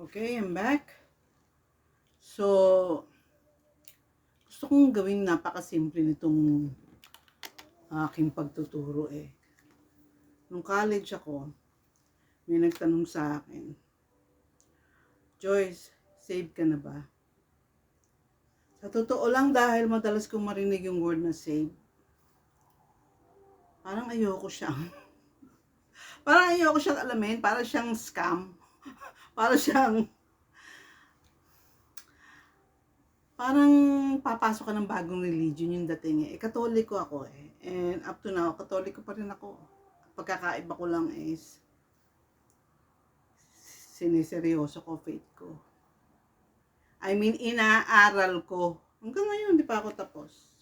Okay, I'm back. So, gusto kong gawing napakasimple nitong aking pagtuturo eh. Nung college ako, may nagtanong sa akin, Joyce, save ka na ba? Sa totoo lang, dahil madalas kong marinig yung word na save, parang ayoko siyang, alamin, parang siyang scam, parang siyang, parang papasok ka ng bagong religion yung dating eh. Katoliko ako eh. And up to now, katoliko pa rin ako. Pagkakaiba ko lang is, siniseryoso ko faith ko. I mean, inaaral ko. Hanggang ngayon, di pa ako tapos.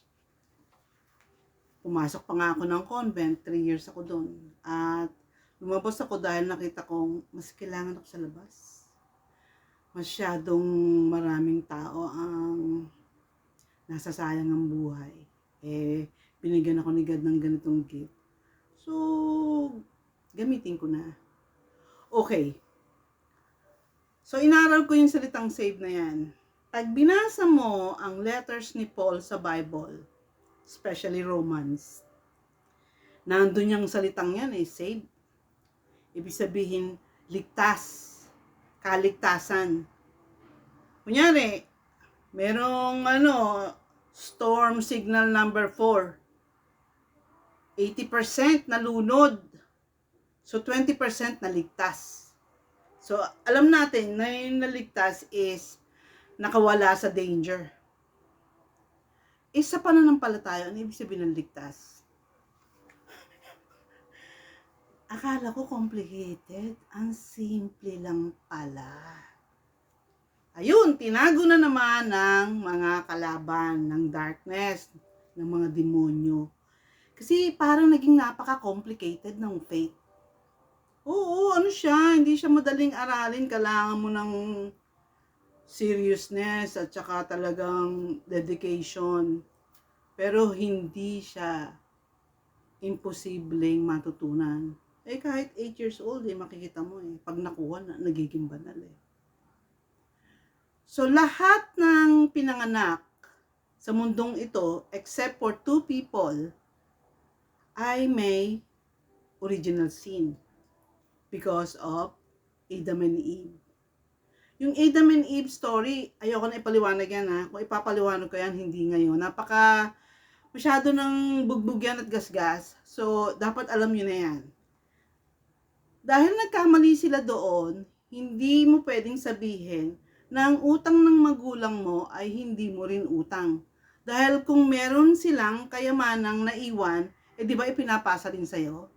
Pumasok pa nga ako ng convent, 3 years ako doon. At lumabas ako dahil nakita kong mas kailangan ako sa labas. Masyadong maraming tao ang nasasayang ang buhay. Eh, binigyan ako ni God ng ganitong gift. So, gamitin ko na. Okay. So, inaral ko yung salitang save na yan. Pag binasa mo ang letters ni Paul sa Bible, especially Romans, nandun yung salitang yan eh, save. Ibig sabihin, ligtas, kaligtasan. Kunyari, merong storm signal number 4. 80% nalunod. So, 20% naligtas. So, alam natin na yung naligtas is nakawala sa danger. Sa pananampalataya, ano ibig sabihin ng ligtas? Akala ko complicated. Ang simple lang pala. Ayun, tinago na naman ng mga kalaban, ng darkness, ng mga demonyo. Kasi parang naging napaka-complicated ng faith. Oo, ano siya, hindi siya madaling aralin. Kailangan mo ng seriousness at saka talagang dedication. Pero hindi siya imposibleng matutunan. Kahit 8 years old, makikita mo pag nakuha na, nagiging banal So, lahat ng pinanganak sa mundong ito, except for 2 people, ay may original sin because of Adam and Eve. Yung Adam and Eve story, ayoko na ipaliwanag yan ha. Kung ipapaliwanag ko yan, hindi ngayon. Masyado ng bugbog yan at gasgas. So, dapat alam nyo na yan. Dahil nagkamali sila doon, hindi mo pwedeng sabihin na ang utang ng magulang mo ay hindi mo rin utang. Dahil kung meron silang kayamanang naiwan, di ba ipinapasa rin sa'yo?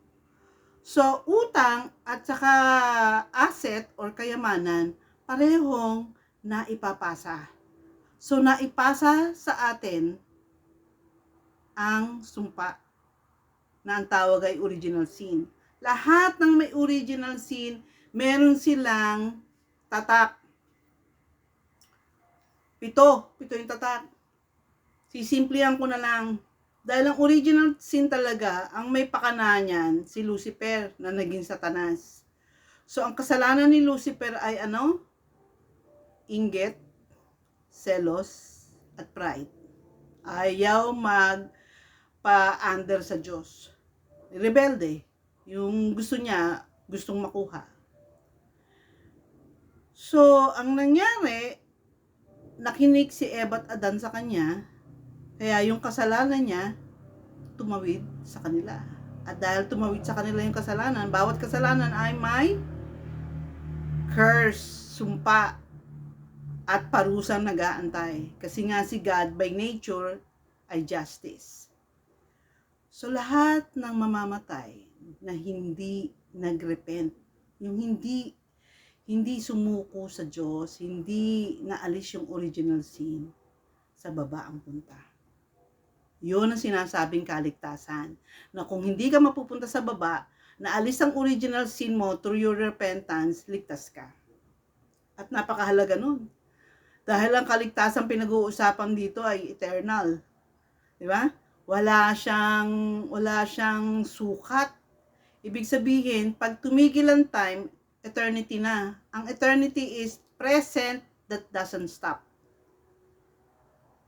So, utang at saka asset or kayamanan, parehong naipapasa. So, naipasa sa atin ang sumpa na ang tawag ay original sin. Lahat ng may original sin, meron silang tatak. 7 yung tatak. Sisimplihan ko na lang. Dahil ang original sin talaga, ang may pakana niyan, si Lucifer na naging Satanas. So, ang kasalanan ni Lucifer ay ano? Inggit, selos, at pride. Ayaw magpa-under sa Diyos. Rebelde. Yung gusto niya, gustong makuha. So, ang nangyari, nakinig si Eva at Adan sa kanya, kaya yung kasalanan niya, tumawid sa kanila. At dahil tumawid sa kanila yung kasalanan, bawat kasalanan ay may curse, sumpa, at parusang nag-aantay. Kasi nga si God by nature ay justice. So lahat ng mamamatay na hindi nagrepent, yung hindi sumuko sa Diyos, hindi naalis yung original sin, sa baba ang punta. Yun ang sinasabing kaligtasan. Na kung hindi ka mapupunta sa baba, naalis ang original sin mo through your repentance, ligtas ka. At napakahalaga nun. Dahil ang kaligtasan pinag-uusapan dito ay eternal. Di ba? Wala siyang sukat. Ibig sabihin, pag tumigil ang time, eternity na. Ang eternity is present that doesn't stop.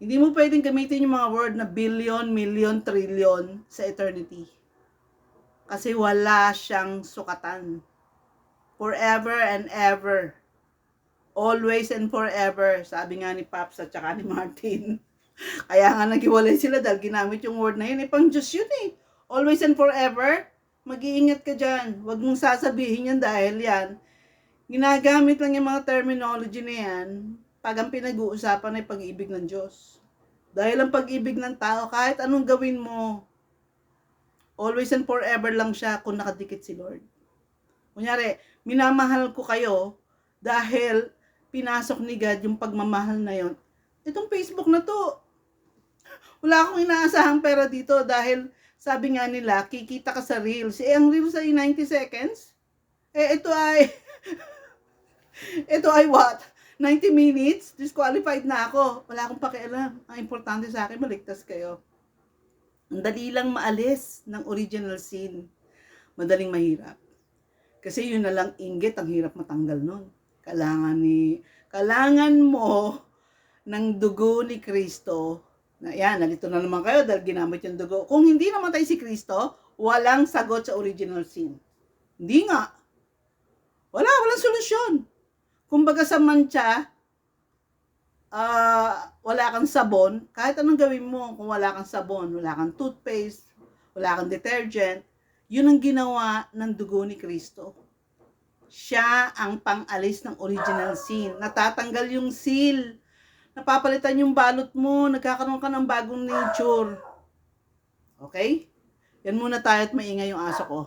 Hindi mo pwedeng gamitin yung mga word na billion, million, trillion sa eternity. Kasi wala siyang sukatan. Forever and ever. Always and forever. Sabi nga ni Pops at saka ni Martin. Kaya nga naghiwalay sila dahil ginamit yung word na yun. Pang Diyos yun eh. Always and forever. Mag-iingat ka dyan. Huwag mong sasabihin yan dahil yan. Ginagamit lang yung mga terminology na yan pag ang pinag-uusapan ay pag-ibig ng Diyos. Dahil ang pag-ibig ng tao, kahit anong gawin mo, always and forever lang siya kung nakadikit si Lord. Kunyari, minamahal ko kayo dahil pinasok ni God yung pagmamahal na yon. Itong Facebook na to, wala akong inaasahang pera dito dahil sabi nga nila, kikita ka sa Reels. Ang Reels ay 90 seconds? Ito ay, ito ay what? 90 minutes? Disqualified na ako. Wala akong pakialam. Ang importante sa akin, maligtas kayo. Ang dali lang maalis ng original sin. Madaling mahirap. Kasi yun na lang inggit, ang hirap matanggal nun. Kailangan mo ng dugo ni Kristo. Yan, nalito na naman kayo dahil ginamit yung dugo. Kung hindi namatay si Kristo, walang sagot sa original sin. Hindi nga. Walang solusyon. Kumbaga sa mantsa, wala kang sabon, kahit anong gawin mo, kung wala kang sabon, wala kang toothpaste, wala kang detergent, yun ang ginawa ng dugo ni Kristo. Siya ang pang-alis ng original sin. Natatanggal yung seal. Napapalitan yung balot mo, nagkakaroon ka ng bagong nature. Okay? Yan muna tayo at maingay yung aso ko.